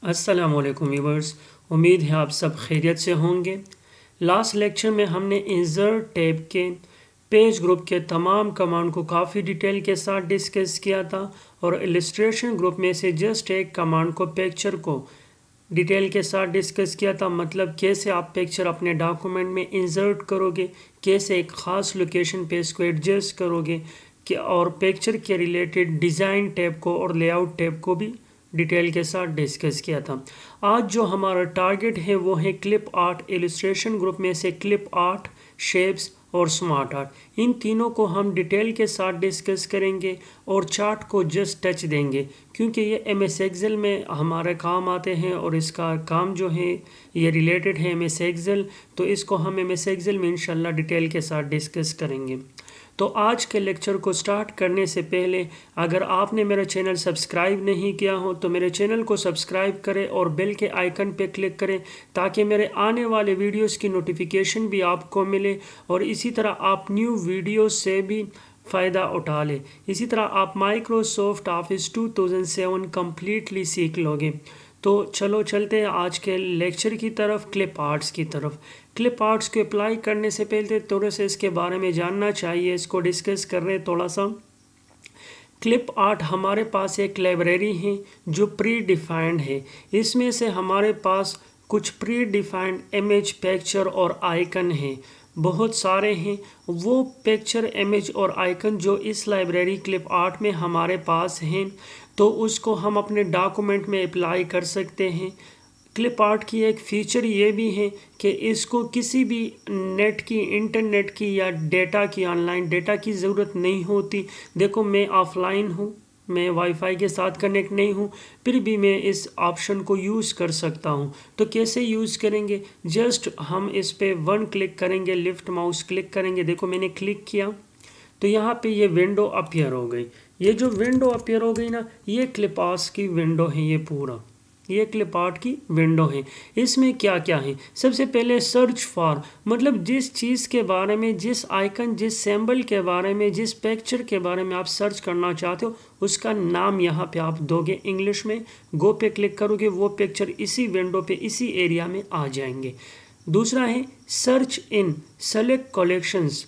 अस्सलामुअलैकुम व्यूवर्स, उम्मीद है आप सब खैरियत से होंगे। लास्ट लेक्चर में हमने इंसर्ट टैब के पेज ग्रुप के तमाम कमांड को काफ़ी डिटेल के साथ डिस्कस किया था और इलस्ट्रेशन ग्रुप में से जस्ट एक कमांड को पिक्चर को डिटेल के साथ डिस्कस किया था। मतलब कैसे आप पिक्चर अपने डॉक्यूमेंट में इंसर्ट करोगे, कैसे एक ख़ास लोकेशन पे इसको एडजस्ट करोगे कि और पिक्चर के रिलेटेड डिज़ाइन टैब को और लेआउट टैब को भी डिटेल के साथ डिस्कस किया था। आज जो हमारा टारगेट है वो है क्लिप आर्ट। इलस्ट्रेशन ग्रुप में से क्लिप आर्ट, शेप्स और स्मार्ट आर्ट, इन तीनों को हम डिटेल के साथ डिस्कस करेंगे और चार्ट को जस्ट टच देंगे क्योंकि ये MS एक्सेल में हमारे काम आते हैं और इसका काम जो है ये रिलेटेड है MS एक्सेल, तो इसको हम MS एक्सेल में इंशाल्लाह डिटेल के साथ डिस्कस करेंगे। तो आज के लेक्चर को स्टार्ट करने से पहले अगर आपने मेरा चैनल सब्सक्राइब नहीं किया हो तो मेरे चैनल को सब्सक्राइब करें और बेल के आइकन पे क्लिक करें ताकि मेरे आने वाले वीडियोस की नोटिफिकेशन भी आपको मिले और इसी तरह आप न्यू वीडियोस से भी फ़ायदा उठा लें। इसी तरह आप माइक्रोसॉफ्ट ऑफिस 2007 कम्प्लीटली सीख लोगे। तो चलो चलते हैं आज के लेक्चर की तरफ, क्लिप आर्ट्स की तरफ। क्लिप आर्ट्स को अप्लाई करने से पहले थोड़ा सा इसके बारे में जानना चाहिए, इसको डिस्कस कर रहे हैं थोड़ा सा। क्लिप आर्ट हमारे पास एक लाइब्रेरी है जो प्री डिफाइंड है। इसमें से हमारे पास कुछ प्री डिफाइंड इमेज, पिक्चर और आइकन हैं, बहुत सारे हैं। वो पिक्चर, इमेज और आइकन जो इस लाइब्रेरी क्लिप आर्ट में हमारे पास हैं तो उसको हम अपने डॉक्यूमेंट में अप्लाई कर सकते हैं। क्लिप आर्ट की एक फ़ीचर ये भी है कि इसको किसी भी नेट की, इंटरनेट की या डेटा की, ऑनलाइन डेटा की ज़रूरत नहीं होती। देखो मैं ऑफलाइन हूँ, मैं वाईफाई के साथ कनेक्ट नहीं हूँ, फिर भी मैं इस ऑप्शन को यूज़ कर सकता हूँ। तो कैसे यूज़ करेंगे, जस्ट हम इस पे वन क्लिक करेंगे, लेफ़्ट माउस क्लिक करेंगे। देखो मैंने क्लिक किया तो यहाँ पे ये विंडो अपीयर हो गई। ये जो विंडो अपीयर हो गई ना, ये क्लिप आर्ट की विंडो है, ये पूरा ये क्लिप आर्ट की विंडो है। इसमें क्या क्या है, सबसे पहले सर्च फॉर, मतलब जिस चीज़ के बारे में, जिस आइकन, जिस सिंबल के बारे में, जिस पिक्चर के बारे में आप सर्च करना चाहते हो उसका नाम यहाँ पे आप दोगे इंग्लिश में। गो पे क्लिक करोगे, वो पिक्चर इसी विंडो पे, इसी एरिया में आ जाएंगे। दूसरा है search in, select collections.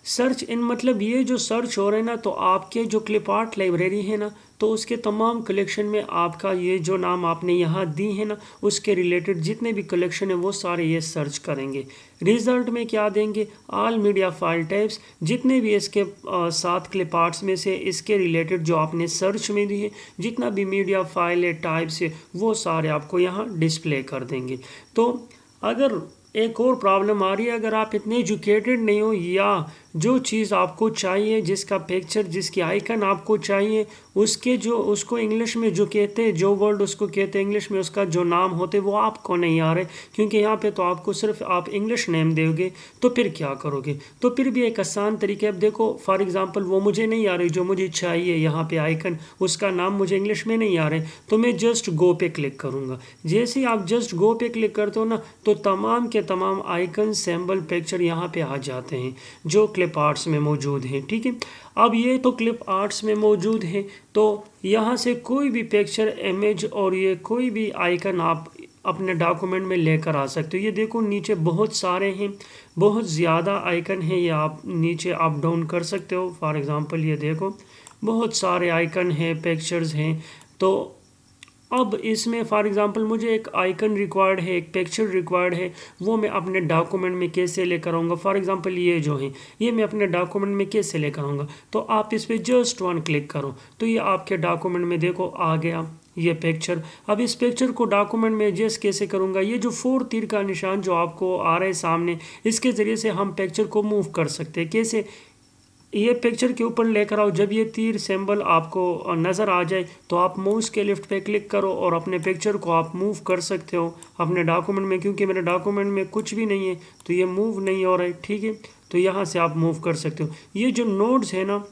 Search in मतलब ये जो सर्च हो रहे हैं ना, तो आपके जो क्लिप आर्ट लाइब्रेरी है ना, तो उसके तमाम कलेक्शन में आपका ये जो नाम आपने यहाँ दी है ना, उसके रिलेटेड जितने भी कलेक्शन है वो सारे ये सर्च करेंगे। रिजल्ट में क्या देंगे, ऑल मीडिया फाइल टाइप्स, जितने भी इसके साथ क्लिप आर्ट्स में से इसके रिलेटेड जो आपने सर्च में दी है, जितना भी मीडिया फाइल है, टाइप्स है, वो सारे आपको यहाँ डिस्प्ले कर देंगे। तो अगर एक और प्रॉब्लम आ रही है, अगर आप इतने एजुकेटेड नहीं हो या जो चीज़ आपको चाहिए, जिसका पिक्चर, जिसकी आइकन आपको चाहिए, उसके जो, उसको इंग्लिश में जो कहते हैं, जो वर्ड उसको कहते हैं इंग्लिश में, उसका जो नाम होते वो आपको नहीं आ रहे, क्योंकि यहाँ पे तो आपको सिर्फ आप इंग्लिश नेम दोगे, तो फिर क्या करोगे। तो फिर भी एक आसान तरीके, अब देखो फॉर एग्जांपल वो मुझे नहीं आ रही जो मुझे चाहिए, यहाँ पे आइकन, उसका नाम मुझे इंग्लिश में नहीं आ रहे, तो मैं जस्ट गो पे क्लिक करूँगा। जैसे ही आप जस्ट गो पे क्लिक करते हो ना, तो तमाम के तमाम आइकन, सिंबल, पिक्चर यहाँ पे आ जाते हैं जो क्लिप आर्ट्स में मौजूद हैं। ठीक है, अब ये तो क्लिप आर्ट्स में मौजूद है, तो यहाँ से कोई भी पिक्चर, इमेज और ये कोई भी आइकन आप अपने डॉक्यूमेंट में लेकर आ सकते हो। ये देखो नीचे बहुत सारे हैं, बहुत ज़्यादा आइकन हैं, ये आप नीचे अप डाउन कर सकते हो। फॉर एग्ज़ाम्पल ये देखो बहुत सारे आइकन हैं, पिक्चर्स हैं। तो अब इसमें फॉर एग्ज़ाम्पल मुझे एक आइकन रिक्वायर्ड है, एक पिक्चर रिक्वायर्ड है, वो मैं अपने डॉक्यूमेंट में कैसे लेकर आऊँगा। फॉर एग्ज़ाम्पल ये जो है, ये मैं अपने डॉक्यूमेंट में कैसे लेकर आऊँगा, तो आप इस पर जस्ट वन क्लिक करो तो ये आपके डॉक्यूमेंट में देखो आ गया ये पिक्चर। अब इस पिक्चर को डॉक्यूमेंट में एडजस्ट कैसे करूँगा, ये जो 4 तीर का निशान जो आपको आ रहा है सामने, इसके ज़रिए से हम पिक्चर को मूव कर सकते हैं। कैसे, ये पिक्चर के ऊपर लेकर आओ, जब ये तीर सिंबल आपको नज़र आ जाए तो आप माउस के लेफ्ट पे क्लिक करो और अपने पिक्चर को आप मूव कर सकते हो अपने डॉक्यूमेंट में। क्योंकि मेरे डॉक्यूमेंट में कुछ भी नहीं है तो ये मूव नहीं हो रहा है। ठीक है, तो यहाँ से आप मूव कर सकते हो। ये जो नोड्स है ना,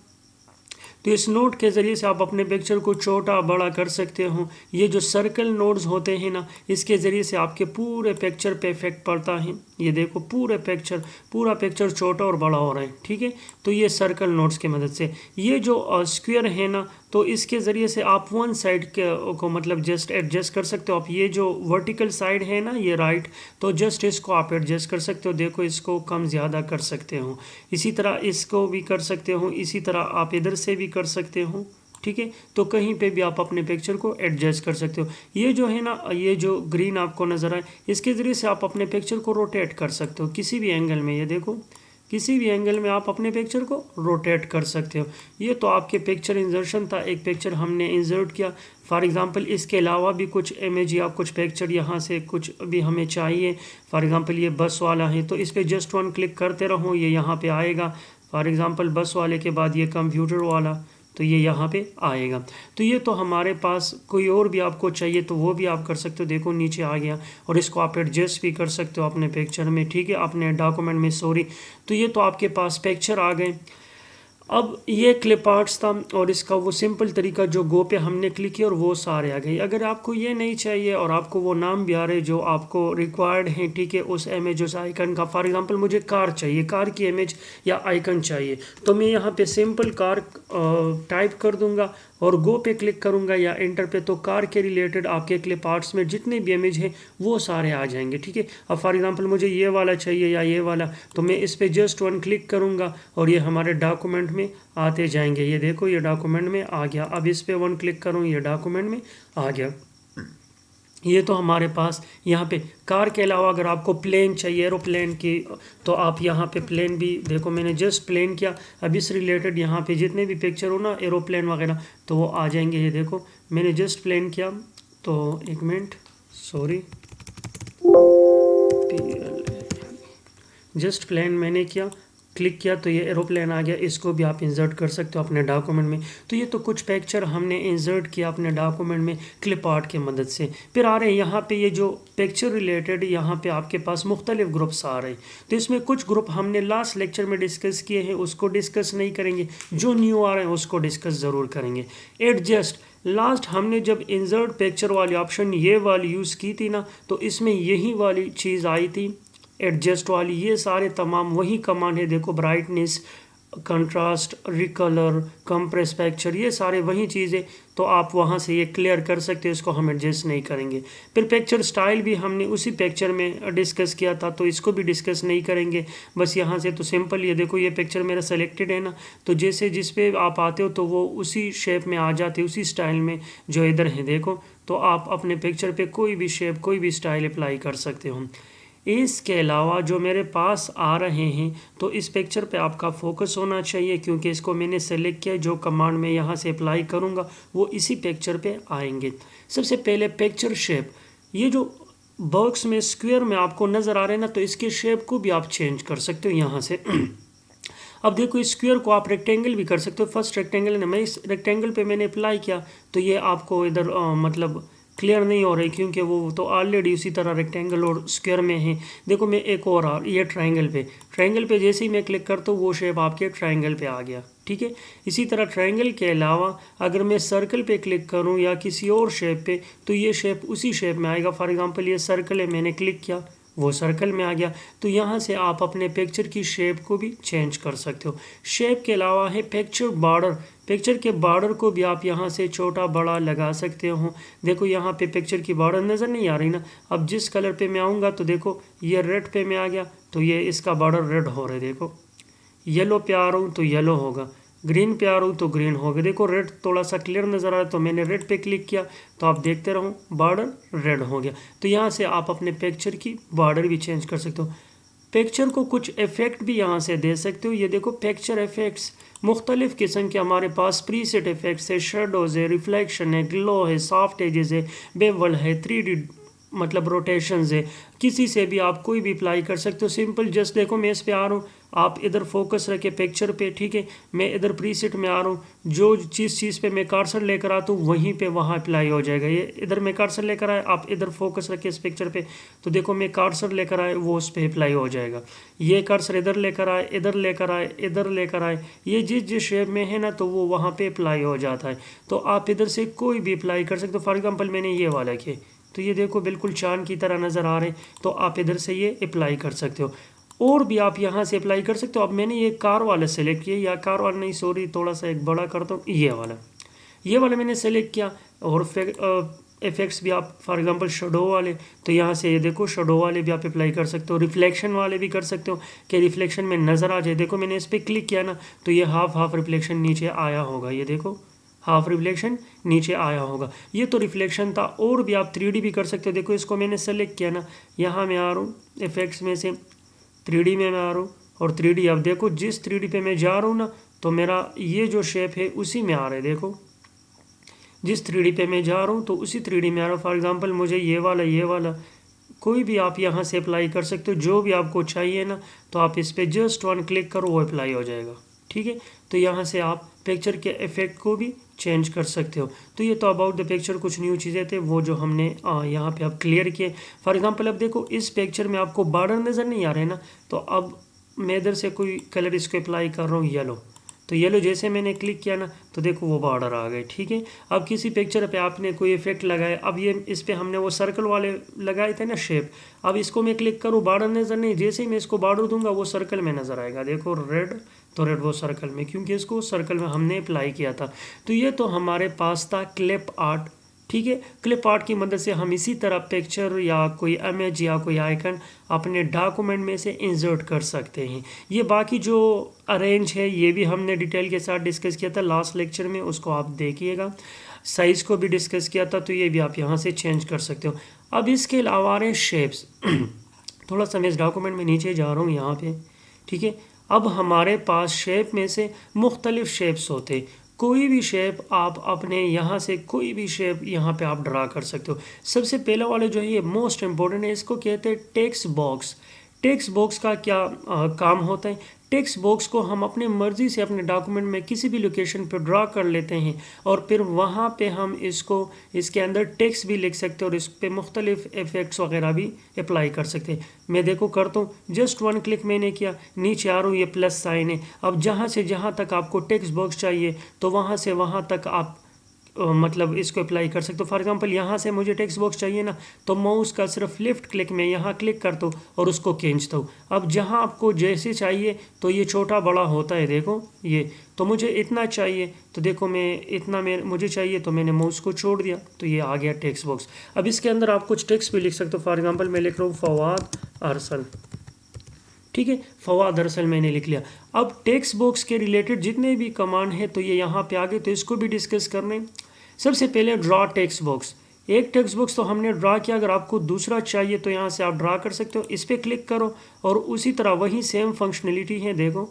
तो इस नोट के ज़रिए से आप अपने पिक्चर को छोटा बड़ा कर सकते हो। ये जो सर्कल नोड्स होते हैं ना, इसके ज़रिए से आपके पूरे पिक्चर पे इफेक्ट पड़ता है। ये देखो पूरा पिक्चर छोटा और बड़ा हो रहा है। ठीक है, तो ये सर्कल नोड्स की मदद से। ये जो स्क्वायर है ना, तो इसके ज़रिए से आप वन साइड के को मतलब जस्ट एडजस्ट कर सकते हो। आप ये जो वर्टिकल साइड है ना ये राइट, तो जस्ट इसको आप एडजस्ट कर सकते हो। देखो इसको कम ज़्यादा कर सकते हो, इसी तरह इसको भी कर सकते हो, इसी तरह आप इधर से भी कर सकते हो, ठीक है। तो कहीं पे भी आप अपने पिक्चर को एडजस्ट कर सकते हो। ये जो है ना, ये जो ग्रीन आपको नज़र आए, इसके ज़रिए से आप अपने पिक्चर को रोटेट कर सकते हो किसी भी एंगल में। ये देखो किसी भी एंगल में आप अपने पिक्चर को रोटेट कर सकते हो। ये तो आपके पिक्चर इंजर्शन था, एक पिक्चर हमने इंसर्ट किया। फॉर एग्जांपल इसके अलावा भी कुछ इमेज या कुछ पिक्चर यहाँ से कुछ भी हमें चाहिए। फॉर एग्जांपल ये बस वाला है, तो इस पर जस्ट वन क्लिक करते रहो, ये यहाँ पे आएगा। फॉर एग्जांपल बस वाले के बाद ये कंप्यूटर वाला, तो ये यहाँ पे आएगा। तो ये तो हमारे पास कोई और भी आपको चाहिए तो वो भी आप कर सकते हो। देखो नीचे आ गया, और इसको आप एडजस्ट भी कर सकते हो अपने पिक्चर में, ठीक है, अपने डॉक्यूमेंट में, सॉरी। तो ये तो आपके पास पिक्चर आ गए। अब ये क्लिप आर्ट्स था, और इसका वो सिंपल तरीका जो गो पे हमने क्लिक किया और वो सारे आ गए। अगर आपको ये नहीं चाहिए और आपको वो नाम भी आ रहे जो आपको रिक्वायर्ड है, ठीक है, उस इमेज उस आइकन का, फॉर एग्जांपल मुझे कार चाहिए, कार की इमेज या आइकन चाहिए, तो मैं यहाँ पे सिंपल कार टाइप कर दूंगा और गो पे क्लिक करूंगा या एंटर पे, तो कार के रिलेटेड आपके क्लिप आर्ट्स में जितने भी इमेज हैं वो सारे आ जाएंगे, ठीक है। अब फॉर एग्जांपल मुझे ये वाला चाहिए या ये वाला, तो मैं इस पे जस्ट वन क्लिक करूंगा और ये हमारे डॉक्यूमेंट में आते जाएंगे। ये देखो ये डॉक्यूमेंट में आ गया। अब इस पे वन क्लिक करूँ, ये डॉक्यूमेंट में आ गया। ये तो हमारे पास यहाँ पे कार के अलावा अगर आपको प्लेन चाहिए, एरोप्लेन की, तो आप यहाँ पे प्लेन भी, देखो मैंने जस्ट प्लेन किया। अब इस रिलेटेड यहाँ पे जितने भी पिक्चर हो ना एरोप्लेन वगैरह, तो वो आ जाएंगे। ये देखो मैंने जस्ट प्लेन किया, तो एक मिनट, सॉरी, जस्ट प्लेन मैंने किया, क्लिक किया, तो ये एरोप्लेन आ गया। इसको भी आप इंसर्ट कर सकते हो अपने डॉक्यूमेंट में। तो ये तो कुछ पिक्चर हमने इंसर्ट किया अपने डॉक्यूमेंट में क्लिप आर्ट की मदद से। फिर आ रहे हैं यहाँ पे, ये जो पिक्चर रिलेटेड यहाँ पे आपके पास मुख्तलिफ ग्रुप्स आ रहे हैं। तो इसमें कुछ ग्रुप हमने लास्ट लेक्चर में डिस्कस किए हैं, उसको डिस्कस नहीं करेंगे। जो न्यू आ रहे हैं उसको डिस्कस ज़रूर करेंगे। एडजस्ट, लास्ट हमने जब इंसर्ट पिक्चर वाली ऑप्शन ये वाली यूज़ की थी ना, तो इसमें यही वाली चीज़ आई थी एडजस्ट वाली। ये सारे तमाम वही कमांड है। देखो ब्राइटनेस, कंट्रास्ट, रिकलर, कंप्रेस पिक्चर, ये सारे वही चीज़ें, तो आप वहाँ से ये क्लियर कर सकते हो। इसको हम एडजस्ट नहीं करेंगे। फिर पिक्चर स्टाइल भी हमने उसी पिक्चर में डिस्कस किया था, तो इसको भी डिस्कस नहीं करेंगे। बस यहाँ से तो सिंपल, ये देखो ये पिक्चर मेरा सेलेक्टेड है ना, तो जैसे जिस पे आप आते हो तो वो उसी शेप में आ जाते, उसी स्टाइल में जो इधर है। देखो तो आप अपने पिक्चर पे कोई भी शेप, कोई भी स्टाइल अप्लाई कर सकते हो। इसके अलावा जो मेरे पास आ रहे हैं, तो इस पिक्चर पे आपका फोकस होना चाहिए, क्योंकि इसको मैंने सेलेक्ट किया। जो कमांड मैं यहाँ से अप्लाई करूँगा वो इसी पिक्चर पे आएंगे। सबसे पहले पिक्चर शेप, ये जो बॉक्स में स्क्वायर में आपको नज़र आ रहे हैं ना, तो इसके शेप को भी आप चेंज कर सकते हो यहाँ से। अब देखो इस स्क्वायर को आप रेक्टेंगल भी कर सकते हो। फर्स्ट रेक्टेंगल है, मैं इस रेक्टेंगल पे मैंने अप्लाई किया, तो ये आपको इधर मतलब क्लियर नहीं हो रही, क्योंकि वो तो ऑलरेडी उसी तरह रेक्टेंगल और स्क्वायर में है। देखो मैं एक और ये ट्रायंगल पे जैसे ही मैं क्लिक करता हूँ वो शेप आपके ट्रायंगल पे आ गया, ठीक है। इसी तरह ट्रायंगल के अलावा अगर मैं सर्कल पे क्लिक करूँ या किसी और शेप पे, तो ये शेप उसी शेप में आएगा। फॉर एग्जांपल ये सर्कल है, मैंने क्लिक किया, वो सर्कल में आ गया। तो यहाँ से आप अपने पिक्चर की शेप को भी चेंज कर सकते हो। शेप के अलावा है पिक्चर बॉर्डर। पिक्चर के बॉर्डर को भी आप यहाँ से छोटा बड़ा लगा सकते हो। देखो यहाँ पे पिक्चर की बॉर्डर नज़र नहीं आ रही ना। अब जिस कलर पे मैं आऊँगा, तो देखो ये रेड पे मैं आ गया, तो ये इसका बॉर्डर रेड हो रहा है। देखो येलो पे आ रहा हूँ तो येलो होगा, ग्रीन पे आ रहा हूँ तो ग्रीन होगा। देखो रेड थोड़ा सा क्लियर नज़र आ रहा है, तो मैंने रेड पे क्लिक किया, तो आप देखते रहो बॉर्डर रेड हो गया। तो यहाँ से आप अपने पिक्चर की बॉर्डर भी चेंज कर सकते हो। पिक्चर को कुछ इफ़ेक्ट भी यहाँ से दे सकते हो। ये देखो पिक्चर इफ़ेक्ट्स मुख्तलिफ़ किस्म के हमारे पास प्रीसेट इफ़ेक्ट्स है, शेडोज़ है, रिफ्लेक्शन है, ग्लो है, सॉफ्ट एजेस है, बेवल है, 3D मतलब रोटेशंस है। किसी से भी आप कोई भी अप्लाई कर सकते हो। सिंपल जस्ट देखो मैं इस पे आ रहा हूँ, आप इधर फोकस रखे पिक्चर पे, ठीक है। मैं इधर प्रीसेट में आ रहा हूँ, जो चीज़ पे मैं कर्सर लेकर आता हूँ वहीं पे वहाँ अप्लाई हो जाएगा। ये इधर मैं कर्सर लेकर आए, आप इधर फोकस रखे इस पिक्चर पे, तो देखो मैं कर्सर लेकर आए, वो उस पर अप्लाई हो जाएगा। ये कर्सर इधर लेकर आए, इधर लेकर आए, इधर लेकर आए, ये जिस शेप में है ना, तो वो वहाँ पर अप्लाई हो जाता है। तो आप इधर से कोई भी अप्लाई कर सकते हो। फॉर एग्जाम्पल मैंने ये वाला किया, तो ये देखो बिल्कुल चांद की तरह नज़र आ रहे हैं, तो आप इधर से ये अप्लाई कर सकते हो। और भी आप यहाँ से अप्लाई कर सकते हो। अब मैंने ये कार वाला सेलेक्ट किया, या कार वाला नहीं, सॉरी, थोड़ा सा एक बड़ा करता हूँ, ये वाला। ये वाला मैंने सेलेक्ट किया और इफेक्ट्स भी आप फॉर एग्जांपल शेडो वाले, तो यहाँ से ये देखो शेडो वाले भी आप अप्लाई कर सकते हो, रिफ्लेक्शन वाले भी कर सकते हो कि रिफ्लेक्शन में नज़र आ जाए। देखो मैंने इस पर क्लिक किया ना तो ये हाफ रिफ्लेक्शन नीचे आया होगा, ये देखो हाफ रिफ्लेक्शन नीचे आया होगा। ये तो रिफ्लेक्शन था, और भी आप 3D भी कर सकते हो। देखो इसको मैंने सेलेक्ट किया ना, यहाँ मैं आ रहा हूँ इफेक्ट्स में से 3D में मैं आ रहा हूँ, और 3D अब देखो जिस 3D पे मैं जा रहा हूँ ना तो मेरा ये जो शेप है उसी में आ रहा है। देखो जिस 3D पे मैं जा रहा हूँ तो उसी 3D में आ रहा हूँ। फॉर एग्जांपल मुझे ये वाला कोई भी आप यहाँ से अप्लाई कर सकते हो, जो भी आपको चाहिए ना, तो आप इस पर जस्ट वन क्लिक करो, वो अप्लाई हो जाएगा। ठीक है, तो यहाँ से आप पिक्चर के इफेक्ट को भी चेंज कर सकते हो। तो ये तो अबाउट द पिक्चर कुछ न्यू चीज़ें थे वो जो हमने यहाँ पे आप क्लियर किए। फॉर एग्जांपल अब देखो इस पिक्चर में आपको बॉर्डर नज़र नहीं आ रहे ना, तो अब मैं इधर से कोई कलर इसको अप्लाई कर रहा हूँ येलो, तो येलो जैसे मैंने क्लिक किया ना तो देखो वो बॉर्डर आ गए। ठीक है, अब किसी पिक्चर पे आपने कोई इफेक्ट लगाया, अब ये इस पे हमने वो सर्कल वाले लगाए थे ना शेप, अब इसको मैं क्लिक करूँ बॉर्डर नज़र नहीं, जैसे ही मैं इसको बॉर्डर दूंगा वो सर्कल में नज़र आएगा। देखो रेड, तो रेड वो सर्कल में, क्योंकि इसको सर्कल में हमने अप्लाई किया था। तो ये तो हमारे पास था क्लिप आर्ट। ठीक है, क्लिप आर्ट की मदद से हम इसी तरह पिक्चर या कोई इमेज या कोई आइकन अपने डॉक्यूमेंट में से इंसर्ट कर सकते हैं। ये बाकी जो अरेंज है ये भी हमने डिटेल के साथ डिस्कस किया था लास्ट लेक्चर में, उसको आप देखिएगा। साइज़ को भी डिस्कस किया था, तो ये भी आप यहाँ से चेंज कर सकते हो। अब इसके अलावा रहे शेप्स थोड़ा सा मैं इस डॉक्यूमेंट में नीचे जा रहा हूँ यहाँ पे। ठीक है, अब हमारे पास शेप में से मुख्तलिफ शेप्स होते, कोई भी शेप आप अपने यहाँ से कोई भी शेप यहाँ पे आप ड्रा कर सकते हो। सबसे पहले वाले जो है ये मोस्ट इम्पोर्टेंट है, इसको कहते हैं टेक्स्ट बॉक्स। टेक्स्ट बॉक्स का क्या काम होता है? टेक्स्ट बॉक्स को हम अपने मर्ज़ी से अपने डॉक्यूमेंट में किसी भी लोकेशन पर ड्रा कर लेते हैं, और फिर वहाँ पे हम इसको इसके अंदर टेक्स्ट भी लिख सकते हैं और इस पर मुख्तलिफ इफ़ेक्ट्स वगैरह भी अप्लाई कर सकते हैं। मैं देखो करता हूँ, जस्ट वन क्लिक मैंने किया, नीचे आ रहा हूँ, ये प्लस साइन है। अब जहाँ से जहाँ तक आपको टेक्स्ट बॉक्स चाहिए तो वहाँ से वहाँ तक आप मतलब इसको अप्लाई कर सकते हो। फॉर एग्जांपल यहाँ से मुझे टेक्स्ट बॉक्स चाहिए ना, तो माउस का सिर्फ लेफ्ट क्लिक में यहाँ क्लिक करता हूँ और उसको खींचता हूँ। अब जहाँ आपको जैसे चाहिए तो ये छोटा बड़ा होता है, देखो ये तो मुझे इतना चाहिए, तो देखो मैं इतना मुझे चाहिए तो मैंने माउस को छोड़ दिया तो ये आ गया टेक्स्ट बॉक्स। अब इसके अंदर आप कुछ टेक्स्ट भी लिख सकते हो। फॉर एग्जाम्पल मैं लिख रहा हूँ फवाद अरसल। ठीक है, फवाद अरसल मैंने लिख लिया। अब टेक्स्ट बॉक्स के रिलेटेड जितने भी कमांड है तो ये यहाँ पे आ गए, तो इसको भी डिस्कस करने। सबसे पहले ड्रा टेक्स्ट बॉक्स। एक टेक्स्ट बॉक्स तो हमने ड्रा किया, अगर आपको दूसरा चाहिए तो यहाँ से आप ड्रा कर सकते हो। इस पर क्लिक करो और उसी तरह वही सेम फंक्शनलिटी है, देखो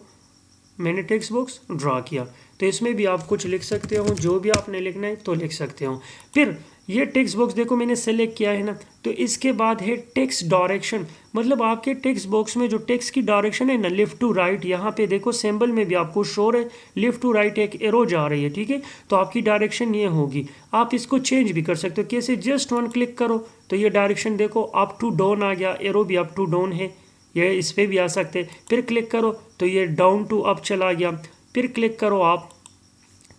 मैंने टेक्स्ट बॉक्स ड्रा किया, तो इसमें भी आप कुछ लिख सकते हो, जो भी आपने लिखना है तो लिख सकते हो। फिर ये टेक्स्ट बॉक्स देखो मैंने सेलेक्ट किया है ना, तो इसके बाद है टेक्स्ट डायरेक्शन। मतलब आपके टेक्स्ट बॉक्स में जो टेक्स्ट की डायरेक्शन है ना, लेफ्ट टू राइट, यहाँ पे देखो सिंबल में भी आपको शोर है, लेफ्ट टू राइट एक एरो जा रही है। ठीक है, तो आपकी डायरेक्शन ये होगी। आप इसको चेंज भी कर सकते हो, कैसे? जस्ट वन क्लिक करो तो ये डायरेक्शन देखो अप टू डाउन आ गया, एरो भी अप टू डाउन है, ये इस पर भी आ सकते। फिर क्लिक करो तो ये डाउन टू अप चला गया। फिर क्लिक करो आप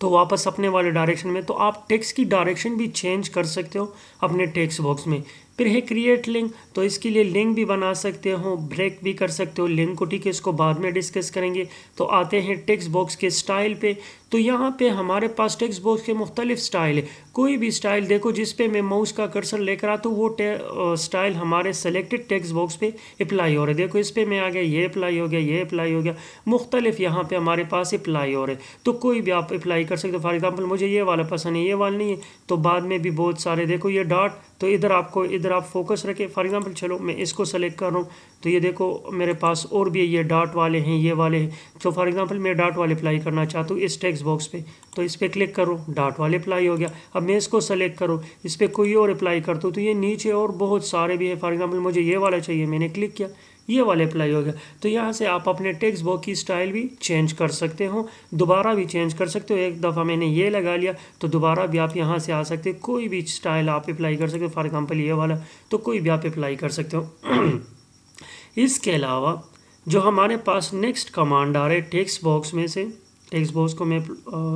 तो वापस अपने वाले डायरेक्शन में। तो आप टेक्स्ट की डायरेक्शन भी चेंज कर सकते हो अपने टेक्स्ट बॉक्स में। फिर है क्रिएट लिंक, तो इसके लिए लिंक भी बना सकते हो, ब्रेक भी कर सकते हो लिंक को। ठीक है, इसको बाद में डिस्कस करेंगे। तो आते हैं टेक्स्ट बॉक्स के स्टाइल पे। तो यहाँ पे हमारे पास टेक्स्ट बॉक्स के मुख्तलिफ स्टाइल है। कोई भी स्टाइल देखो जिस पे मैं माउस का कर्सर लेकर आता हूँ वो स्टाइल हमारे सेलेक्टेड टेक्स्ट बॉक्स पे अप्लाई हो रहे हैं। देखो इस पर मैं आ गया, ये अप्लाई हो गया, ये अप्लाई हो गया, मुख्तलिफ यहाँ पे हमारे पास अप्लाई हो रहे हैं। तो कोई भी आप अप्लाई कर सकते हो। फॉर एग्जाम्पल मुझे ये वाला पसंद है, ये वाला नहीं है, तो बाद में भी बहुत सारे देखो ये डॉट, तो इधर आप फोकस रखें। फॉर एग्जांपल चलो मैं इसको सेलेक्ट कर रहा हूँ, तो ये देखो मेरे पास और भी ये डॉट वाले हैं, ये वाले हैं। तो फॉर एग्जांपल मैं डॉट वाले अप्लाई करना चाहता हूँ इस टेक्स्ट बॉक्स पे, तो इस पर क्लिक करो, डॉट वाले अप्लाई हो गया। अब मैं इसको सेलेक्ट करूँ, इस पर कोई और अप्लाई करता हूँ, तो ये नीचे और बहुत सारे भी है। फॉर एग्जाम्पल मुझे ये वाला चाहिए, मैंने क्लिक किया, ये वाले अप्लाई हो गया। तो यहाँ से आप अपने टेक्स्ट बॉक्स की स्टाइल भी चेंज कर सकते हो, दोबारा भी चेंज कर सकते हो। एक दफ़ा मैंने ये लगा लिया तो दोबारा भी आप यहाँ से आ सकते हो, कोई भी स्टाइल आप अप्लाई कर सकते हो। फॉर एग्जांपल ये वाला, तो कोई भी आप अप्लाई कर सकते हो। इसके अलावा जो हमारे पास नेक्स्ट कमांड आ रहे हैं टेक्स्ट बॉक्स में से, टेक्स्ट बॉक्स को मैं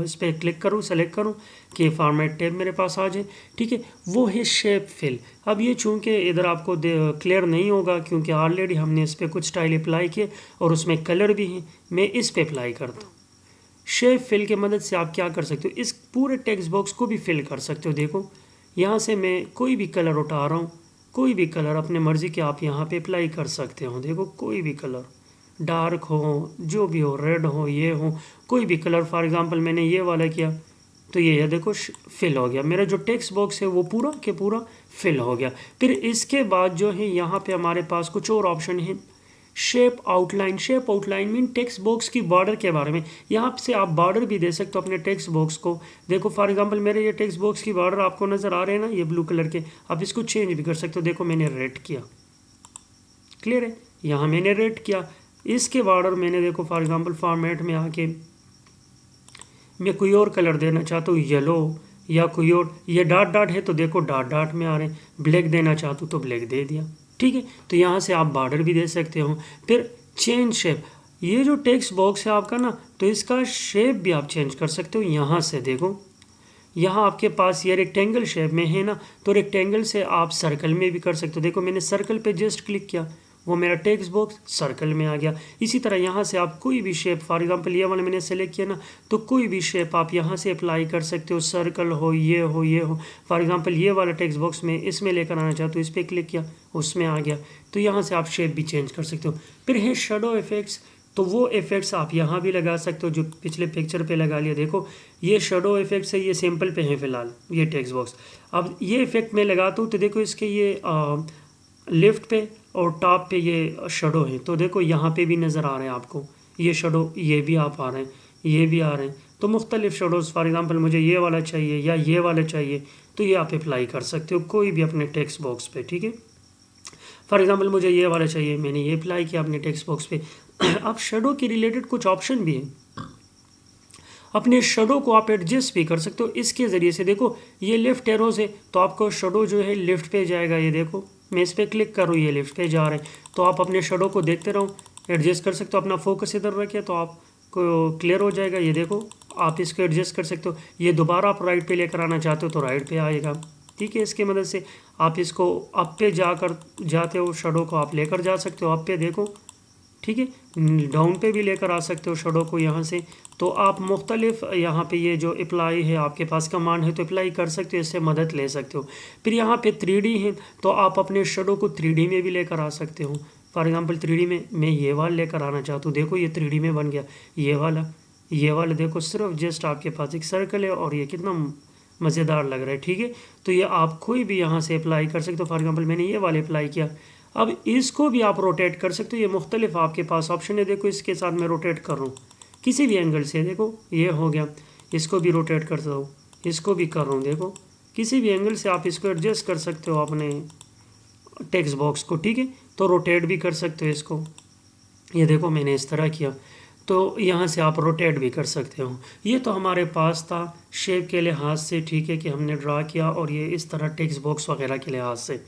इस पर क्लिक करूँ, सेलेक्ट करूँ कि फॉर्मेट टैब मेरे पास आ जाए। ठीक है, वो है शेप फिल। अब ये चूंकि इधर आपको क्लियर नहीं होगा क्योंकि ऑलरेडी हमने इस पर कुछ स्टाइल अप्लाई किए और उसमें कलर भी हैं, मैं इस पर अप्लाई करता हूँ। शेप फिल की मदद से आप क्या कर सकते हो, इस पूरे टेक्स्ट बॉक्स को भी फिल कर सकते हो। देखो यहाँ से मैं कोई भी कलर उठा रहा हूँ, कोई भी कलर अपने मर्ज़ी के आप यहाँ पे अप्लाई कर सकते हो। देखो कोई भी कलर, डार्क हो, जो भी हो, रेड हो, ये हो, कोई भी कलर। फॉर एग्जांपल मैंने ये वाला किया तो ये देखो फिल हो गया, मेरा जो टेक्स्ट बॉक्स है वो पूरा के पूरा फिल हो गया। फिर इसके बाद जो है यहाँ पे हमारे पास कुछ और ऑप्शन है, shape outline. Shape outline mean text box की बॉर्डर के बारे में। यहाँ से आप बॉर्डर भी दे सकते हो अपने टेक्स्ट बॉक्स को। देखो फॉर एग्जांपल मेरे ये टेक्स्ट बॉक्स की बॉर्डर आपको नज़र आ रहे हैं ना, ये ब्लू कलर के, आप इसको चेंज भी कर सकते हो। देखो मैंने रेड किया, क्लियर है, यहाँ मैंने रेड किया। इसके बॉर्डर मैंने देखो फॉर एग्जांपल फॉर्मेट में आके मैं कोई और कलर देना चाहता हूँ, येलो या कोई और, ये डॉट डॉट है तो देखो डॉट डॉट में आ रहे हैं। ब्लैक देना चाहता हूँ तो ब्लैक दे दिया, ठीक है। तो यहाँ से आप बॉर्डर भी दे सकते हो। फिर चेंज शेप, ये जो टेक्स्ट बॉक्स है आपका ना, तो इसका शेप भी आप चेंज कर सकते हो। यहाँ से देखो, यहाँ आपके पास ये रेक्टेंगल शेप में है ना, तो रेक्टेंगल से आप सर्कल में भी कर सकते हो। देखो मैंने सर्कल पे जस्ट क्लिक किया, वो मेरा टेक्स्ट बॉक्स सर्कल में आ गया। इसी तरह यहाँ से आप कोई भी शेप, फॉर एग्जांपल ये वाला मैंने सेलेक्ट किया ना, तो कोई भी शेप आप यहाँ से अप्लाई कर सकते हो। सर्कल हो, ये हो, ये हो। फॉर एग्जांपल ये वाला टेक्स्ट बॉक्स में इसमें लेकर आना चाहते हो, इस पर क्लिक किया, उसमें आ गया। तो यहाँ से आप शेप भी चेंज कर सकते हो। फिर है शेडो इफेक्ट्स, तो वो इफेक्ट्स आप यहाँ भी लगा सकते हो जो पिछले पिक्चर पे लगा लिया। देखो ये शेडो इफेक्ट्स है, ये सिंपल पे है फिलहाल ये टेक्स्ट बॉक्स। अब ये इफेक्ट मैं लगाता हूँ तो देखो इसके ये लेफ्ट पे और टॉप पे ये शेडो है, तो देखो यहाँ पे भी नज़र आ रहे हैं आपको ये शेडो, ये भी आप आ रहे हैं, ये भी आ रहे हैं। तो मुख्तलिफ शेडोज़, फॉर एग्जांपल मुझे ये वाला चाहिए या ये वाला चाहिए, तो ये आप अप्लाई कर सकते हो कोई भी अपने टेक्स्ट बॉक्स पे, ठीक है। फॉर एग्जांपल मुझे ये वाला चाहिए, मैंने ये अप्लाई किया अपने टेक्स्ट बॉक्स पे। अब शेडो के रिलेटेड कुछ ऑप्शन भी है, अपने शेडो को आप एडजस्ट भी कर सकते हो इसके ज़रिए से। देखो ये लेफ्ट एरोज है तो आपको शेडो जो है लेफ्ट पे जाएगा। ये देखो मैं इस पर क्लिक करूँ, ये लेफ्ट पे जा रहे हैं, तो आप अपने शेडो को देखते रहो, एडजस्ट कर सकते हो। अपना फोकस इधर रखिए तो आपको क्लियर हो जाएगा। ये देखो आप इसको एडजस्ट कर सकते हो। ये दोबारा आप राइट पे लेकर आना चाहते हो तो राइट पे आएगा, ठीक है। इसकी मदद से आप इसको अप पे जाते हो, शेडो को आप लेकर जा सकते हो अप पे, देखो ठीक है। डाउन पे भी लेकर आ सकते हो शेडो को यहाँ से। तो आप मुख्तलिफ यहाँ पे ये जो अप्लाई है आपके पास कमांड है तो अप्लाई कर सकते हो, इससे मदद ले सकते हो। फिर यहाँ पे 3D है तो आप अपने शेडो को 3D में भी लेकर आ सकते हो। फॉर एग्जांपल 3D में मैं ये वाला लेकर आना चाहता हूँ, देखो ये 3D में बन गया। ये वाला देखो सिर्फ जस्ट आपके पास एक सर्कल है और ये कितना मज़ेदार लग रहा है, ठीक है। तो ये आप कोई भी यहाँ से अप्लाई कर सकते हो। फॉर एग्जांपल मैंने ये वाले अप्लाई किया, अब इसको भी आप रोटेट कर सकते हो। ये मुख्तलिफ आपके पास ऑप्शन है। देखो इसके साथ मैं रोटेट कर रहा हूँ किसी भी एंगल से, देखो ये हो गया। इसको भी रोटेट करता हूँ, इसको भी कर रहा हूँ, देखो किसी भी एंगल से आप इसको एडजस्ट कर सकते हो अपने टेक्स्ट बॉक्स को, ठीक है। तो रोटेट भी कर सकते हो इसको, ये देखो मैंने इस तरह किया, तो यहाँ से आप रोटेट भी कर सकते हो। ये तो हमारे पास था शेप के लिहाज से, ठीक है, कि हमने ड्रा किया, और ये इस तरह टेक्स्ट बॉक्स वगैरह के लिहाज से।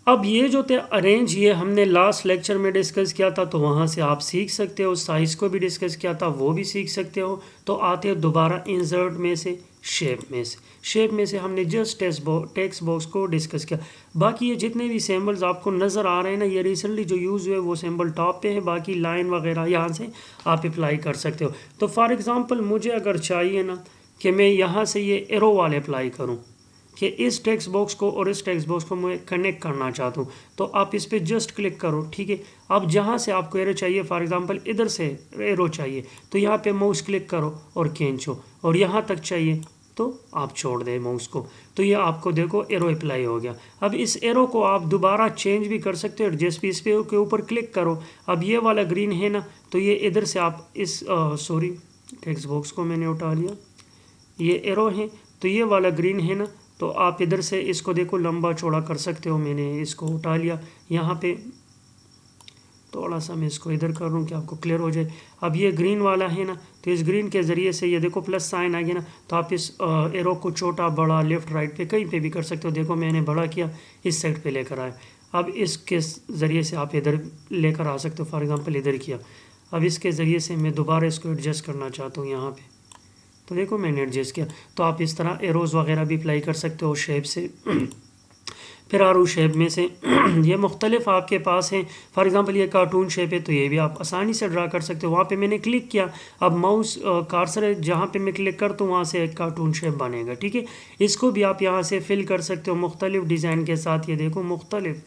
अब ये जो थे अरेंज, ये हमने लास्ट लेक्चर में डिस्कस किया था, तो वहाँ से आप सीख सकते हो। साइज़ को भी डिस्कस किया था, वो भी सीख सकते हो। तो आते हो दोबारा इंसर्ट में से, शेप में से हमने जस्ट टेक्स्ट बॉक्स को डिस्कस किया। बाकी ये जितने भी सिंबल्स आपको नज़र आ रहे हैं ना, ये रिसेंटली जो यूज़ हुए वो सिंबल टॉप पे है, बाकी लाइन वगैरह यहाँ से आप अप्लाई कर सकते हो। तो फॉर एग्ज़ाम्पल मुझे अगर चाहिए ना कि मैं यहाँ से ये एरो वाले अप्लाई करूँ, कि इस टेक्स्ट बॉक्स को और इस टेक्स्ट बॉक्स को मैं कनेक्ट करना चाहता हूँ, तो आप इस पर जस्ट क्लिक करो, ठीक है। अब जहाँ से आपको एरो चाहिए, फॉर एग्जांपल इधर से एरो चाहिए, तो यहाँ पे माउस क्लिक करो और खींचो, और यहाँ तक चाहिए तो आप छोड़ दें माउस को, तो ये आपको देखो एरो अप्लाई हो गया। अब इस एरो को आप दोबारा चेंज भी कर सकते हो, एडजस्ट भी। इस पे के ऊपर क्लिक करो, अब ये वाला ग्रीन है ना, तो ये इधर से आप इस सॉरी टेक्स्ट बॉक्स को मैंने उठा लिया, ये एरो है तो ये वाला ग्रीन है ना, तो आप इधर से इसको देखो लंबा चौड़ा कर सकते हो। मैंने इसको उठा लिया, यहाँ पे थोड़ा सा मैं इसको इधर कर रहा हूँ कि आपको क्लियर हो जाए। अब ये ग्रीन वाला है ना, तो इस ग्रीन के ज़रिए से ये देखो प्लस साइन आ गया ना, तो आप इस एरो को छोटा बड़ा लेफ़्ट राइट पे कहीं पे भी कर सकते हो। देखो मैंने बड़ा किया, इस साइड पे लेकर आया। अब इसके ज़रिए से आप इधर लेकर आ सकते हो, फॉर एग्ज़ाम्पल इधर किया। अब इसके ज़रिए से मैं दोबारा इसको एडजस्ट करना चाहता हूँ यहाँ पर, तो देखो मैंने एडजस्ट किया। तो आप इस तरह एरोज़ वगैरह भी अप्लाई कर सकते हो शेप से। फिर आरू शेप में से ये मुख्तलिफ आपके पास हैं। फॉर एग्जांपल ये कार्टून शेप है तो ये भी आप आसानी से ड्रा कर सकते हो। वहाँ पे मैंने क्लिक किया, अब माउस कार्सर है जहाँ पे मैं क्लिक करता हूँ वहाँ से एक कार्टून शेप बनेगा। ठीक है, इसको भी आप यहाँ से फिल कर सकते हो मुख्तलिफ डिज़ाइन के साथ। ये देखो मुख्तलिफ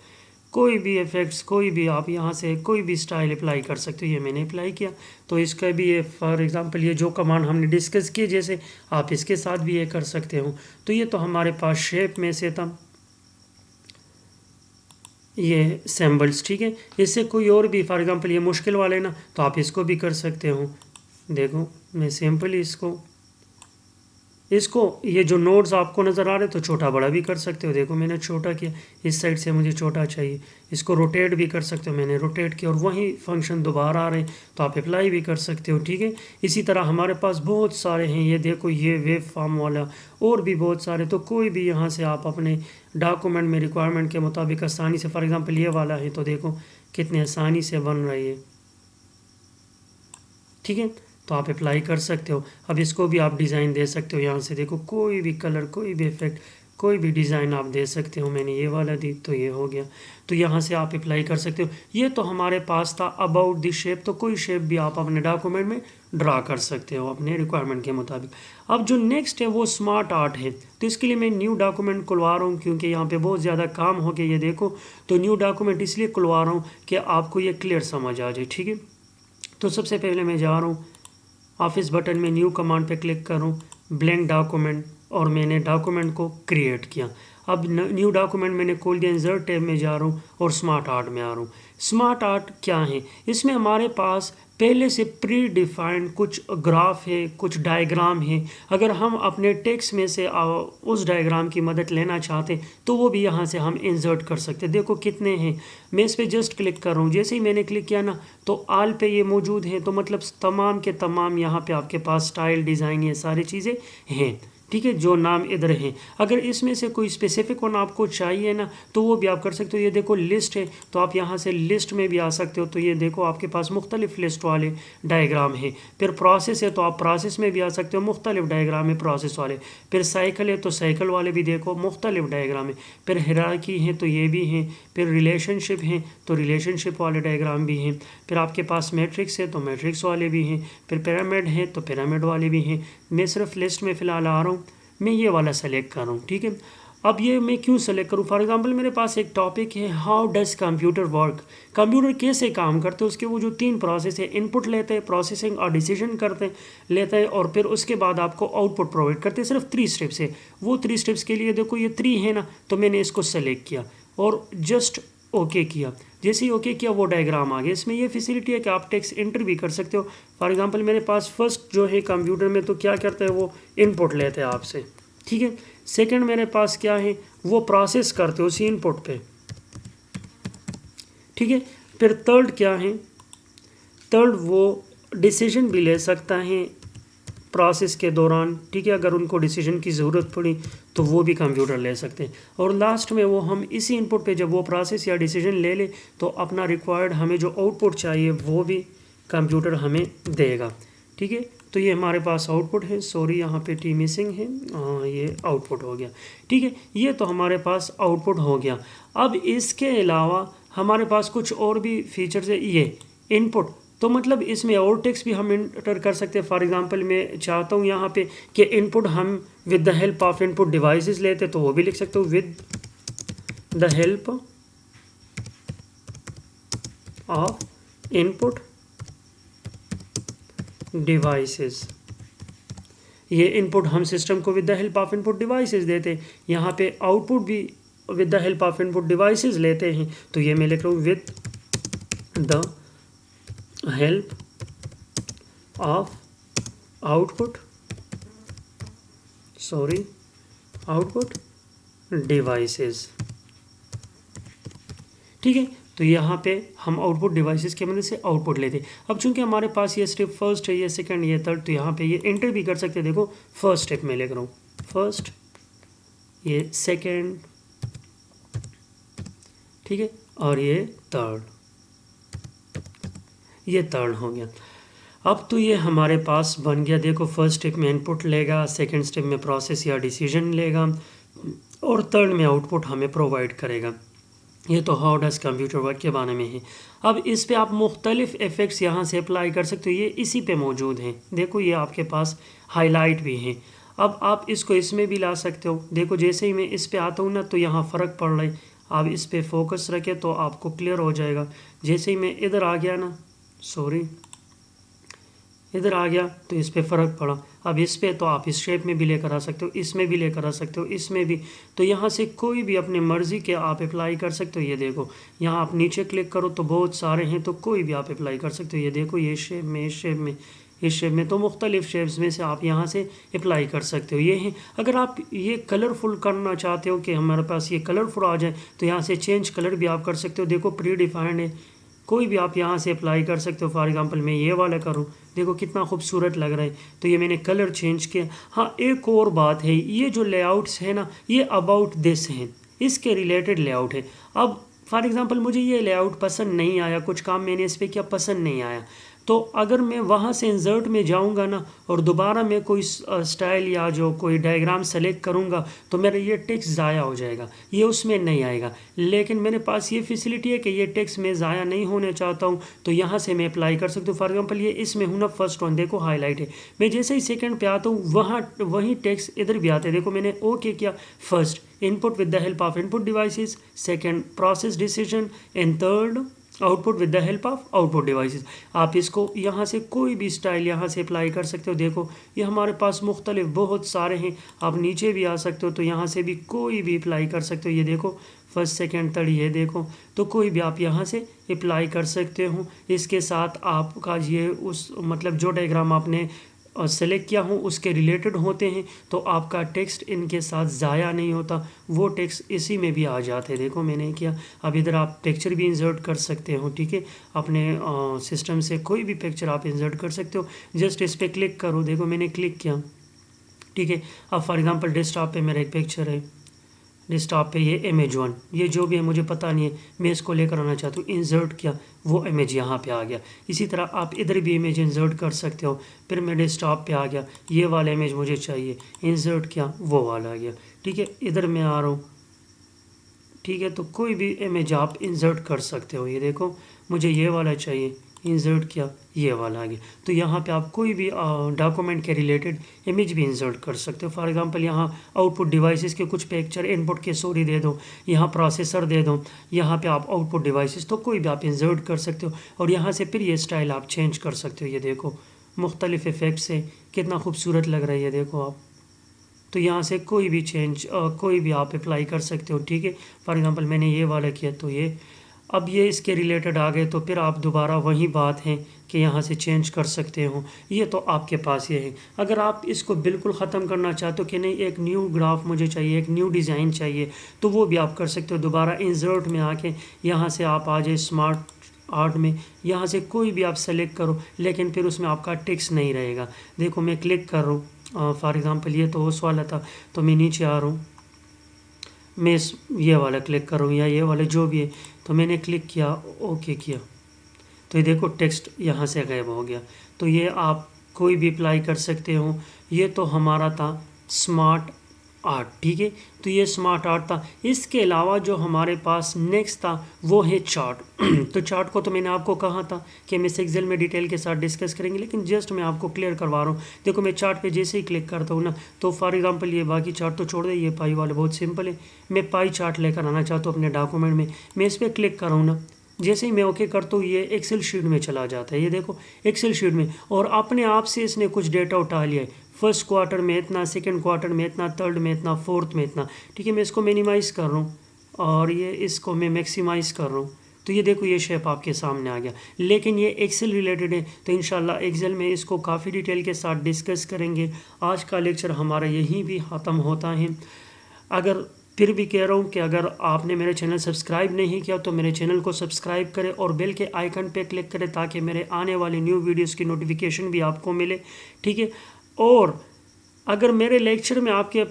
कोई भी इफ़ेक्ट्स, कोई भी आप यहाँ से कोई भी स्टाइल अप्लाई कर सकते हो। ये मैंने अप्लाई किया तो इसका भी ये फॉर एग्जांपल ये जो कमांड हमने डिस्कस किए जैसे आप इसके साथ भी ये कर सकते हो। तो ये तो हमारे पास शेप में से था ये सैम्बल्स। ठीक है, इससे कोई और भी फॉर एग्जांपल ये मुश्किल वाले ना तो आप इसको भी कर सकते हो। देखो मैं सिंपली इसको ये जो नोड्स आपको नज़र आ रहे तो छोटा बड़ा भी कर सकते हो। देखो मैंने छोटा किया, इस साइड से मुझे छोटा चाहिए, इसको रोटेट भी कर सकते हो। मैंने रोटेट किया और वही फंक्शन दोबारा आ रहे तो आप अप्लाई भी कर सकते हो। ठीक है, इसी तरह हमारे पास बहुत सारे हैं। ये देखो ये वेब फॉर्म वाला और भी बहुत सारे, तो कोई भी यहाँ से आप अपने डॉक्यूमेंट में रिक्वायरमेंट के मुताबिक आसानी से, फॉर एग्ज़ाम्पल ये वाला है तो देखो कितने आसानी से बन रही है। ठीक है, तो आप अप्लाई कर सकते हो। अब इसको भी आप डिज़ाइन दे सकते हो। यहाँ से देखो कोई भी कलर, कोई भी इफेक्ट, कोई भी डिज़ाइन आप दे सकते हो। मैंने ये वाला दी तो ये हो गया, तो यहाँ से आप अप्लाई कर सकते हो। ये तो हमारे पास था अबाउट द शेप, तो कोई शेप भी आप अपने डॉक्यूमेंट में ड्रा कर सकते हो अपने रिक्वायरमेंट के मुताबिक। अब जो नेक्स्ट है वो स्मार्ट आर्ट है। तो इसके लिए मैं न्यू डॉक्यूमेंट खुलवा रहा हूँ क्योंकि यहाँ पे बहुत ज़्यादा काम हो गया। ये देखो तो न्यू डॉक्यूमेंट इसलिए खुलवा रहा हूँ कि आपको ये क्लियर समझ आ जाए। ठीक है, तो सबसे पहले मैं जा रहा हूँ ऑफिस बटन में, न्यू कमांड पे क्लिक करूँ, ब्लैंक डॉक्यूमेंट, और मैंने डॉक्यूमेंट को क्रिएट किया। अब न्यू डॉक्यूमेंट मैंने खोल दिया, इंसर्ट टैब में जा रहा हूँ और स्मार्ट आर्ट में आ रहा हूँ। स्मार्ट आर्ट क्या है? इसमें हमारे पास पहले से प्री डिफाइंड कुछ ग्राफ है, कुछ डायग्राम है। अगर हम अपने टेक्स्ट में से उस डायग्राम की मदद लेना चाहते तो वो भी यहाँ से हम इंसर्ट कर सकते। देखो कितने हैं, मैं इस पर जस्ट क्लिक कर रहा हूँ। जैसे ही मैंने क्लिक किया ना तो आल पे ये मौजूद है, तो मतलब तमाम के तमाम यहाँ पे आपके पास स्टाइल, डिज़ाइन, ये सारी चीज़ें हैं। ठीक है, जो नाम इधर हैं। अगर इसमें से कोई स्पेसिफिक वन आपको चाहिए ना तो वो भी आप कर सकते हो। ये देखो लिस्ट है तो आप यहाँ से लिस्ट में भी आ सकते हो। तो ये देखो आपके पास मुख्तलिफ लिस्ट वाले डायग्राम है। फिर प्रोसेस है तो आप प्रोसेस में भी आ सकते हो, मुख्तलिफ डायग्राम है प्रोसेस वाले। फिर साइकिल है तो साइकिल वाले भी देखो मुख्तलिफ डायग्राम है। फिर हिरार्की है तो ये भी हैं। फिर रिलेशनशिप हैं तो रिलेशनशिप वाले डायग्राम भी हैं। फिर आपके पास मैट्रिक्स है तो मैट्रिक्स वाले भी हैं। फिर पिरामिड है तो पिरामिड वाले भी हैं। मैं सिर्फ लिस्ट में फ़िलहाल आ रहा हूँ, मैं ये वाला सेलेक्ट कर रहा हूँ। ठीक है, अब ये मैं क्यों सेलेक्ट करूँ? फॉर एग्जांपल मेरे पास एक टॉपिक है how does computer work, computer कैसे काम करते हैं। उसके वो जो 3 प्रोसेस है, इनपुट लेते हैं, प्रोसेसिंग और डिसीजन लेते हैं और फिर उसके बाद आपको आउटपुट प्रोवाइड करते हैं। सिर्फ 3 स्टेप्स है। वो 3 स्टेप्स के लिए देखो ये 3 है ना, तो मैंने इसको सेलेक्ट किया और जस्ट ओके किया। जैसे ही ओके किया वो डायग्राम आ गया। इसमें ये फैसिलिटी है कि आप टेक्स्ट एंटर भी कर सकते हो। फॉर एग्जांपल मेरे पास फर्स्ट जो है कंप्यूटर में तो क्या करते हैं, वो इनपुट लेते हैं आपसे। ठीक है, सेकंड मेरे पास क्या है, वो प्रोसेस करते हो उसी इनपुट पे। ठीक है, फिर थर्ड क्या है, थर्ड वो डिसीजन भी ले सकता है प्रोसेस के दौरान। ठीक है, अगर उनको डिसीजन की ज़रूरत पड़ी तो वो भी कंप्यूटर ले सकते हैं। और लास्ट में वो हम इसी इनपुट पे जब वो प्रोसेस या डिसीजन ले ले तो अपना रिक्वायर्ड हमें जो आउटपुट चाहिए वो भी कंप्यूटर हमें देगा। ठीक है, तो ये हमारे पास आउटपुट है। सॉरी यहाँ पे टी मिसिंग है, ये आउटपुट हो गया। ठीक है, ये तो हमारे पास आउटपुट हो गया। अब इसके अलावा हमारे पास कुछ और भी फीचर्स है। ये इनपुट तो मतलब इसमें और टेक्स्ट भी हम इंटर कर सकते हैं। फॉर एग्जांपल मैं चाहता हूँ यहाँ पे कि इनपुट हम with the help of input devices लेते तो वो भी लिख सकते हो, with the help of input devices. ये इनपुट हम सिस्टम को with the help of input devices देते, यहाँ पे आउटपुट भी with the help of input devices लेते हैं। तो ये मैं लिख रहा हूँ with the help of output devices. ठीक है, तो यहाँ पे हम आउटपुट डिवाइसेस की मदद से आउटपुट लेते। अब चूंकि हमारे पास ये स्टेप फर्स्ट है, ये सेकंड, ये थर्ड, तो यहाँ पे ये एंटर भी कर सकते हैं। देखो फर्स्ट स्टेप में लिख रहा हूँ, फर्स्ट, ये सेकंड, ठीक है, और ये थर्ड, ये थर्ड हो गया। अब तो ये हमारे पास बन गया। देखो फर्स्ट स्टेप में इनपुट लेगा, सेकंड स्टेप में प्रोसेस या डिसीजन लेगा, और थर्ड में आउटपुट हमें प्रोवाइड करेगा। ये तो हाउ डज कंप्यूटर वर्क के बारे में है। अब इस पे आप मुख्तलिफ इफ़ेक्ट्स यहाँ से अप्लाई कर सकते हो, ये इसी पे मौजूद हैं। देखो ये आपके पास हाईलाइट भी है। अब आप इसको इसमें भी ला सकते हो। देखो जैसे ही मैं इस पे आता हूँ ना तो यहाँ फ़र्क पड़ रहा है। आप इस पे फोकस रखें तो आपको क्लियर हो जाएगा। जैसे ही मैं इधर आ गया ना, सॉरी इधर आ गया तो इस पे फ़र्क पड़ा। अब इस पे तो आप इस शेप में भी लेकर आ सकते हो, इसमें भी लेकर आ सकते हो, इसमें भी। तो यहाँ से कोई भी अपनी मर्ज़ी के आप अप्लाई कर सकते हो। ये देखो यहाँ आप नीचे क्लिक करो तो बहुत सारे हैं, तो कोई भी आप अप्लाई कर सकते हो। ये देखो ये शेप में, इस शेप में, इस शेप में, तो मुख्तलिफ़ शेप्स में से आप यहाँ से अप्लाई कर सकते हो। ये है। अगर आप ये कलरफुल करना चाहते हो कि हमारे पास ये कलरफुल आ जाए तो यहाँ से चेंज कलर भी आप कर सकते हो। देखो प्री डिफाइंड है, कोई भी आप यहाँ से अप्लाई कर सकते हो। फॉर एग्जांपल मैं ये वाला करूँ, देखो कितना खूबसूरत लग रहा है। तो ये मैंने कलर चेंज किया। हाँ एक और बात है, ये जो लेआउट्स है ना, ये अबाउट दिस हैं, इसके रिलेटेड लेआउट है। अब फॉर एग्जांपल मुझे ये लेआउट पसंद नहीं आया, कुछ काम मैंने इस पर किया पसंद नहीं आया, तो अगर मैं वहाँ से इंसर्ट में जाऊँगा ना और दोबारा मैं कोई स्टाइल या जो कोई डायग्राम सेलेक्ट करूँगा तो मेरा ये टेक्स्ट ज़ाया हो जाएगा, ये उसमें नहीं आएगा। लेकिन मेरे पास ये फैसिलिटी है कि ये टेक्स्ट मैं ज़ाया नहीं होने चाहता हूँ तो यहाँ से मैं अप्लाई कर सकता हूँ। फॉर एग्जांपल ये इसमें हूँ ना, फर्स्ट वन देखो हाईलाइट है, मैं जैसे ही सेकंड पे आता हूँ वहाँ वही टेक्स्ट इधर भी आते हैं। देखो मैंने ओके किया, first input with the help of input devices, second process decision, and third output with the help of output devices. आप इसको यहाँ से कोई भी स्टाइल यहाँ से अप्लाई कर सकते हो। देखो ये हमारे पास मुख्तलिफ बहुत सारे हैं, आप नीचे भी आ सकते हो तो यहाँ से भी कोई भी अप्लाई कर सकते हो। ये देखो फर्स्ट सेकंड थर्ड, ये देखो, तो कोई भी आप यहाँ से अप्लाई कर सकते हो। इसके साथ आपका ये उस मतलब जो डायग्राम आपने सेलेक्ट किया हो उसके रिलेटेड होते हैं, तो आपका टेक्स्ट इनके साथ ज़ाया नहीं होता, वो टेक्स्ट इसी में भी आ जाते हैं। देखो मैंने किया। अब इधर आप पिक्चर भी इंसर्ट कर सकते हो, ठीक है, अपने सिस्टम से कोई भी पिक्चर आप इंसर्ट कर सकते हो। जस्ट इस पर क्लिक करो, देखो मैंने क्लिक किया, ठीक है। अब फॉर एग्जांपल डेस्कटॉप पे मेरा एक पिक्चर है, डेस्कटॉप पे ये इमेज वन, ये जो भी है मुझे पता नहीं है, मैं इसको लेकर आना चाहता हूँ, इंसर्ट किया, वो इमेज यहाँ पे आ गया। इसी तरह आप इधर भी इमेज इंसर्ट कर सकते हो। फिर मैं डेस्कटॉप पे आ गया, ये वाला इमेज मुझे चाहिए, इंसर्ट किया, वो वाला आ गया, ठीक है। इधर मैं आ रहा हूँ, ठीक है, तो कोई भी इमेज आप इंसर्ट कर सकते हो। ये देखो मुझे ये वाला चाहिए, इंसर्ट किया, ये वाला आ गया। तो यहाँ पे आप कोई भी डॉक्यूमेंट के रिलेटेड इमेज भी इंसर्ट कर सकते हो। फॉर एग्जांपल यहाँ आउटपुट डिवाइसेस के कुछ पिक्चर इनपुट के सॉरी दे दो, यहाँ प्रोसेसर दे दो, यहाँ पे आप आउटपुट डिवाइसेस, तो कोई भी आप इंसर्ट कर सकते हो। और यहाँ से फिर ये स्टाइल आप चेंज कर सकते हो। ये देखो मुख्तलिफ इफ़ेक्ट्स है, कितना खूबसूरत लग रहा है, ये देखो आप। तो यहाँ से कोई भी चेंज कोई भी आप अप्लाई कर सकते हो, ठीक है। फॉर एग्जांपल मैंने ये वाला किया तो ये, अब ये इसके रिलेटेड आ गए तो फिर आप दोबारा वही बात है कि यहाँ से चेंज कर सकते हो। ये तो आपके पास ये है। अगर आप इसको बिल्कुल ख़त्म करना चाहते हो कि नहीं एक न्यू ग्राफ मुझे चाहिए, एक न्यू डिज़ाइन चाहिए, तो वो भी आप कर सकते हो। दोबारा इंसर्ट में आके यहाँ से आप आ जाए स्मार्ट आर्ट में, यहाँ से कोई भी आप सेलेक्ट करो, लेकिन फिर उसमें आपका टेक्स्ट नहीं रहेगा। देखो मैं क्लिक कर रहा हूँ, फॉर एग्ज़ाम्पल ये तो उस वाला था, तो मैं नीचे आ रहा हूँ, मैं ये वाला क्लिक कर रहा हूँ या ये वाला जो भी है, तो मैंने क्लिक किया, ओके किया, तो ये देखो टेक्स्ट यहाँ से गायब हो गया। तो ये आप कोई भी अप्लाई कर सकते हो। ये तो हमारा था स्मार्ट आर्ट, ठीक है, तो ये स्मार्ट आर्ट था। इसके अलावा जो हमारे पास नेक्स्ट था वो है चार्ट। तो चार्ट को तो मैंने आपको कहा था कि हम इस एक्सेल में डिटेल के साथ डिस्कस करेंगे, लेकिन जस्ट मैं आपको क्लियर करवा रहा हूँ। देखो मैं चार्ट पे जैसे ही क्लिक करता हूँ ना, तो फॉर एग्जांपल ये बाकी चार्ट तो छोड़ दे, ये पाई वाला बहुत सिंपल है। मैं पाई चार्ट लेकर आना चाहता हूँ अपने डॉक्यूमेंट में, मैं इस पर क्लिक कर रहा हूँ ना, जैसे ही मैं ओके करता हूँ ये एक्सेल शीट में चला जाता है। ये देखो एक्सेल शीट में, और अपने आप से इसने कुछ डेटा उठा लिया है। फर्स्ट क्वार्टर में इतना, सेकंड क्वार्टर में इतना, थर्ड में इतना, फोर्थ में इतना, ठीक है। मैं इसको मिनिमाइज़ कर रहा हूँ और ये इसको मैं मैक्सिमाइज़ कर रहा हूँ, तो ये देखो ये शेप आपके सामने आ गया। लेकिन ये एक्सेल रिलेटेड है, तो इंशाल्लाह एक्सेल में इसको काफ़ी डिटेल के साथ डिस्कस करेंगे। आज का लेक्चर हमारा यहीं भी ख़त्म होता है। अगर फिर भी कह रहा हूँ कि अगर आपने मेरे चैनल सब्सक्राइब नहीं किया तो मेरे चैनल को सब्सक्राइब करें और बेल के आइकन पे क्लिक करें, ताकि मेरे आने वाले न्यू वीडियोस की नोटिफिकेशन भी आपको मिले, ठीक है। और अगर मेरे लेक्चर में आपके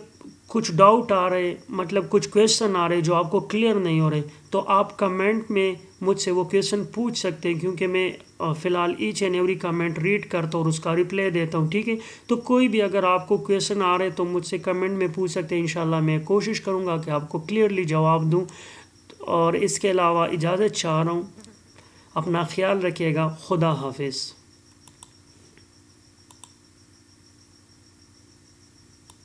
कुछ डाउट आ रहे, मतलब कुछ क्वेश्चन आ रहे जो आपको क्लियर नहीं हो रहे, तो आप कमेंट में मुझसे वो क्वेश्चन पूछ सकते हैं, क्योंकि मैं फ़िलहाल each and every comment read करता हूँ और उसका रिप्लाई देता हूँ, ठीक है। तो कोई भी अगर आपको क्वेश्चन आ रहे तो मुझसे कमेंट में पूछ सकते हैं। इंशाल्लाह मैं कोशिश करूँगा कि आपको क्लियरली जवाब दूँ। और इसके अलावा इजाज़त चाह रहा हूँ। अपना ख्याल रखिएगा। खुदा हाफिज़।